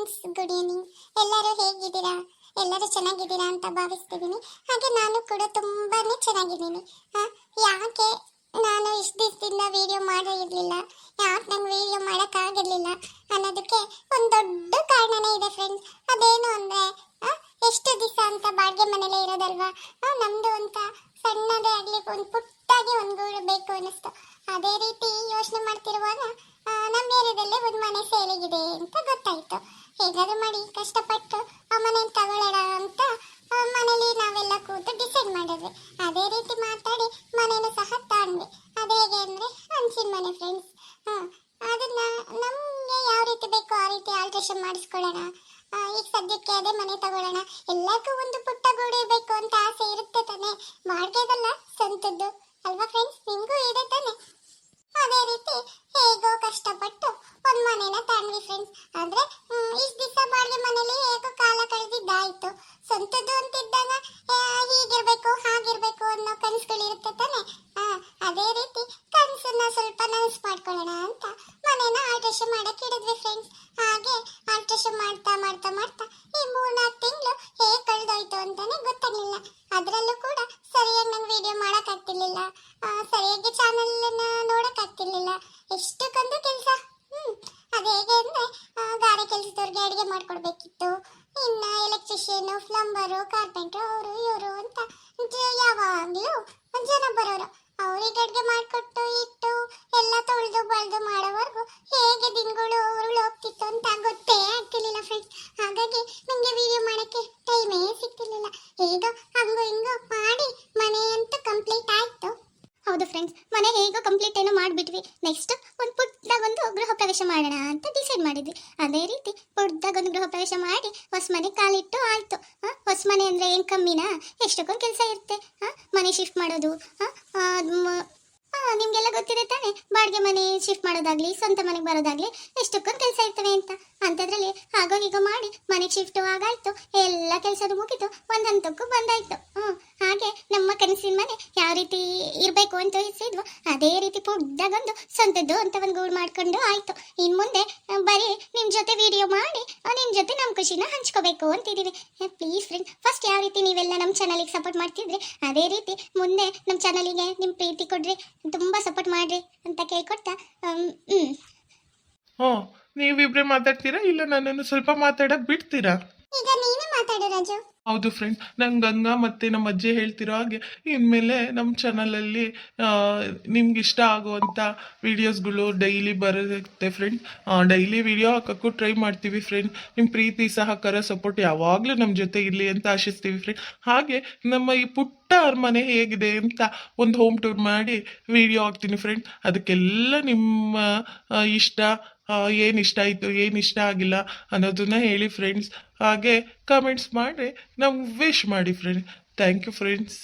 Friends, good evening. ಎಲ್ಲರೂ ಹೇಗಿದ್ದೀರಾ? ಎಲ್ಲರೂ ಚೆನ್ನಾಗಿದ್ದೀರಾ ಅಂತ ಭಾವಿಸ್ತಿದ್ದೀನಿ. ಹಾಗೆ ನಾನು ಕೂಡ ತುಂಬಾನೇ ಚೆನ್ನಾಗಿದ್ದೀನಿ. ಯಾಕೆ ನಾನು ಇಷ್ಟು ದಿವಸದಿಂದ ವಿಡಿಯೋ ಮಾಡಿರಲಿಲ್ಲ, ಯಾಕೆ ನಂಗೆ ವಿಡಿಯೋ ಮಾಡೋಕ್ಕಾಗಿರಲಿಲ್ಲ ಅನ್ನೋದಕ್ಕೆ ಒಂದು ದೊಡ್ಡ ಕಾರಣನೇ ಇದೆ ಫ್ರೆಂಡ್ಸ್. ಅದೇನು ಅಂದರೆ, ಎಷ್ಟು ದಿವಸ ಅಂತ ಬಾಡಿಗೆ ಮನೇಲೇ ಇರೋದಲ್ವಾ, ನಮ್ಮದು ಅಂತ ಸಣ್ಣದೇ ಆಗಲಿ ಒಂದು ಪುಟ್ಟಾಗಿ ಒಂದು ಗೂಡು ಬೇಕು ಅನ್ನಿಸ್ತು. ಅದೇ ರೀತಿ ಯೋಚನೆ ಮಾಡ್ತಿರುವಾಗ ನಮ್ಮ ಏರಿಯಾದಲ್ಲೇ ಒಂದು ಮನೆ ಸೇಲಿಗಿದೆ ಅಂತ ಗೊತ್ತಾಯಿತು. ಹೇಗಾದ್ರೂ ಮಾಡಿ ಕಷ್ಟಪಟ್ಟು ಆ ಮನೆ ತಗೊಳ್ಳೋಣ ಅಂತ ಮನೇಲಿ ನಾವೆಲ್ಲ ಕೂತು ಡಿಸೈಡ್ ಮಾಡಿದ್ವಿ. ಅದೇ ರೀತಿ ಮಾತಾಡಿ ಮನೇನು ಸಹ ತಗೊಂಡ್ವಿ. ಅದು ಹೇಗೆ ಅಂದರೆ ಹಂಚಿನ ಮನೆ ಫ್ರೆಂಡ್ಸ್. ಅದನ್ನ ನಮಗೆ ಯಾವ ರೀತಿ ಬೇಕೋ ಆ ರೀತಿ ಆಲ್ಟ್ರೇಷನ್ ಮಾಡಿಸ್ಕೊಳ್ಳೋಣ. ಈಗ ಸದ್ಯಕ್ಕೆ ಅದೇ ಮನೆ ತಗೊಳ್ಳೋಣ. ಎಲ್ಲಕ್ಕೂ ಒಂದು ಪುಟ್ಟ ಗೂಡು ಬೇಕು ಅಂತ ಆಸೆ ಇರುತ್ತೆ ತಾನೆ, ಬಾಡಿಗೆದಲ್ಲ ಸ್ವಂತದ್ದು ಅಲ್ವಾ ಫ್ರೆಂಡ್ಸ್? ನಿಮಗೂ ಇದೆ ತಾನೆ? ಅದೇ ರೀತಿ ಹೇಗೋ ಕಷ್ಟಪಟ್ಟು ಒಂದು ಮನೇನ ತಗೊಂಡ್ವಿ ಫ್ರೆಂಡ್ಸ್. ಆದ್ರೆ ಇಷ್ಟು ದಿವಸ ಬಾಡಿಗೆ ಮನೇಲಿ ಹೇಗೋ ಕಾಲ ಕಳೆದಿದ್ದಾಯ್ತು. ಸ್ವಂತದ್ದು ಅಂತಿದ್ದಾಗ ಹೀಗಿರ್ಬೇಕು ಹಾಗಿರ್ಬೇಕು ಅನ್ನೋ ಕನಸುಗಳಿರುತ್ತೆ ತಾನೆ. ಅದೇ ರೀತಿ ಕನಸನ್ನ ಸ್ವಲ್ಪ ನನಸು ಮಾಡ್ಕೊಳ್ಳೋಣ ಅಂತ ಮನೇನ ಆಲ್ಟ್ರೇಷನ್ ಮಾಡಕ್ಕೆ ಇಡಿದ್ವಿ ಫ್ರೆಂಡ್ಸ್. ಹಾಗೆ ಆಲ್ಟ್ರೇಷನ್ ಮಾಡ್ತಾ ಮಾಡ್ತಾ ಮಾಡ್ತಾ ಈ 3-4 ತಿಂಗಳು ಹೇಗೆ ಕಳೆದೋಯ್ತು ಅಂತಾನೆ ಗೊತ್ತಾಗ್ಲಿಲ್ಲ. ಅದರಲ್ಲೂ ಕೂಡ ಸರಿಯಾಗಿ ನಂಗೆ ವಿಡಿಯೋ ಮಾಡೋಕ್ಕಾಗ್ತಿರ್ಲಿಲ್ಲ, ಸರಿಯಾಗಿ ಚಾನಲ್ನ ನೋಡೋಕ್ಕಾಗ್ತಿರ್ಲಿಲ್ಲ. ಎಷ್ಟಕ್ಕೊಂದು ಕೆಲಸ. ಅದು ಹೇಗೆ ಅಂದರೆ, ಗಾರೆ ಕೆಲಸದವ್ರಿಗೆ ಅಡುಗೆ ಮಾಡ್ಕೊಡ್ಬೇಕಿತ್ತು, ಇನ್ನು ಎಲೆಕ್ಟ್ರಿಷಿಯನು, ಪ್ಲಂಬರು, ಕಾರ್ಪೆಂಟ್ರು, ಅವರು ಇವರು ಅಂತ ಯಾವಾಗಲೂ ಜನ ಬರೋರು. ಅವ್ರಿಗೆ ಅಡುಗೆ ಮಾಡಿಕೊಟ್ಟು ಇಟ್ಟು ಎಲ್ಲ ತೊಳೆದು ಬಳ್ದು ಮಾಡೋವರೆಗೂ ಹೇಗೆ ದಿನಗಳು ಉರುಳು ಹೋಗ್ತಿತ್ತು ಅಂತ ಗೊತ್ತೇ ಆಗ್ತಿರ್ಲಿಲ್ಲ ಫ್ರೆಂಡ್ಸ್. ಹಾಗಾಗಿ ನನಗೆ ವಿಡಿಯೋ ಮಾಡೋಕ್ಕೆ ಟೈಮೇ ಸಿಗ್ತಿರ್ಲಿಲ್ಲ. ಹೇಗೋ ಹಂಗೋ ಹಿಂಗೋ ಮಾಡಿ ಮನೆ ಅಂತೂ ಕಂಪ್ಲೀಟ್ ಆಯಿತು. ಹೌದು ಫ್ರೆಂಡ್ಸ್, ಮನೆ ಹೇಗೋ ಕಂಪ್ಲೀಟ್ ಏನೋ ಮಾಡಿಬಿಟ್ವಿ. ನೆಕ್ಸ್ಟ್ ಒಂದು ಪುಟ್ಟದಾಗ ಒಂದು ಗೃಹ ಪ್ರವೇಶ ಮಾಡೋಣ ಅಂತ ಡಿಸೈಡ್ ಮಾಡಿದ್ವಿ. ಅದೇ ರೀತಿ ಪುಟ್ಟದಾಗ ಒಂದು ಗೃಹ ಪ್ರವೇಶ ಮಾಡಿ ಹೊಸ ಮನೆ ಕಾಲಿಟ್ಟು ಆಯಿತು. ಹೊಸ ಮನೆ ಅಂದರೆ ಏನು ಕಮ್ಮಿನಾ? ಎಷ್ಟಕ್ಕೊಂದು ಕೆಲಸ ಇರುತ್ತೆ. ಮನೆ ಶಿಫ್ಟ್ ಮಾಡೋದು, ನಿಮಗೆಲ್ಲ ಗೊತ್ತಿದೆ ತಾನೆ, ಬಾಡಿಗೆ ಮನೆ ಶಿಫ್ಟ್ ಮಾಡೋದಾಗ್ಲಿ ಸ್ವಂತ ಮನೆಗೆ ಬರೋದಾಗ್ಲಿ ಎಷ್ಟಕ್ಕೊಂದು ಕೆಲಸ ಇರ್ತವೆ ಅಂತ. ಅಂಥದ್ರಲ್ಲಿ ಹಾಗೋ ಹೀಗೋ ಮಾಡಿ ಮನೆಗೆ ಶಿಫ್ಟು ಆಗಾಯ್ತು. ಎಲ್ಲ ಕೆಲಸನೂ ಮುಗಿತು, ಒಂದು ಹಂತಕ್ಕೂ ಬಂದಾಯ್ತು. ಹಾಗೆ ನಮ್ಮ ಕನಸಿನ ಮನೆ ಯಾವ ರೀತಿ ಇರಬೇಕು ಅಂತ ಊಹಿಸಿದ್ವು ಅದೇ ರೀತಿ ಪುಟ್ಟದಾಗೊಂದು ಸ್ವಂತದ್ದು ಅಂತ ಒಂದು ಗೂಡು ಮಾಡ್ಕೊಂಡು ಆಯಿತು. ಇನ್ನು ಮುಂದೆ ಬರೀ ನಿಮ್ಮ ಜೊತೆ ವಿಡಿಯೋ ಮಾಡಿ ನಿಮ್ಮ ಜೊತೆ ನಮ್ಮ ಖುಷಿನ ಹಂಚ್ಕೋಬೇಕು ಅಂತಿದ್ದೀವಿ. ಪ್ಲೀಸ್ ಫ್ರೆಂಡ್, ಫಸ್ಟ್ ಯಾವ ರೀತಿ ನೀವೆಲ್ಲ ನಮ್ಮ ಚಾನಲಿಗೆ ಸಪೋರ್ಟ್ ಮಾಡ್ತಿದ್ರಿ ಅದೇ ರೀತಿ ಮುಂದೆ ನಮ್ಮ ಚಾನಲಿಗೆ ನಿಮ್ಮ ಪ್ರೀತಿ ಕೊಡ್ರಿ, ತುಂಬ ಸಪೋರ್ಟ್ ಮಾಡ್ರಿ ಅಂತ ಕೇಳ್ಕೊಡ್ತಾ ನೀವಿಬ್ರೆ ಮಾತಾಡ್ತೀರಾ ಇಲ್ಲ ನನ್ನನ್ನು ಸ್ವಲ್ಪ ಮಾತಾಡಕ್ ಬಿಡ್ತೀರಾ? ಈಗ ನೀನೇ ಮಾತಾಡು ರಾಜು. ಹೌದು ಫ್ರೆಂಡ್, ನಂಗೆ ಗಂಗಾ ಮತ್ತು ನಮ್ಮ ಅಜ್ಜಿ ಹೇಳ್ತಿರೋ ಹಾಗೆ ಇನ್ಮೇಲೆ ನಮ್ಮ ಚಾನಲಲ್ಲಿ ನಿಮ್ಗೆ ಇಷ್ಟ ಆಗುವಂಥ ವೀಡಿಯೋಸ್ಗಳು ಡೈಲಿ ಬರುತ್ತೆ ಫ್ರೆಂಡ್. ಡೈಲಿ ವಿಡಿಯೋ ಹಾಕೋಕ್ಕೂ ಟ್ರೈ ಮಾಡ್ತೀವಿ ಫ್ರೆಂಡ್. ನಿಮ್ಮ ಪ್ರೀತಿ ಸಹಕಾರ ಸಪೋರ್ಟ್ ಯಾವಾಗಲೂ ನಮ್ಮ ಜೊತೆ ಇರಲಿ ಅಂತ ಆಶಿಸ್ತೀವಿ ಫ್ರೆಂಡ್. ಹಾಗೆ ನಮ್ಮ ಈ ಪುಟ್ಟ ಅರಮನೆ ಹೇಗಿದೆ ಅಂತ ಒಂದು ಹೋಮ್ ಟೂರ್ ಮಾಡಿ ವಿಡಿಯೋ ಹಾಕ್ತೀನಿ ಫ್ರೆಂಡ್. ಅದಕ್ಕೆಲ್ಲ ನಿಮ್ಮ ಇಷ್ಟ, ಏನು ಇಷ್ಟ ಆಯಿತು ಏನು ಇಷ್ಟ ಆಗಿಲ್ಲ ಅನ್ನೋದನ್ನ ಹೇಳಿ ಫ್ರೆಂಡ್ಸ್. ಹಾಗೆ ಕಮೆಂಟ್ಸ್ ಮಾಡಿ ನಮ್ಗೆ ವಿಶ್ ಮಾಡಿ ಫ್ರೆಂಡ್. Thank you friends.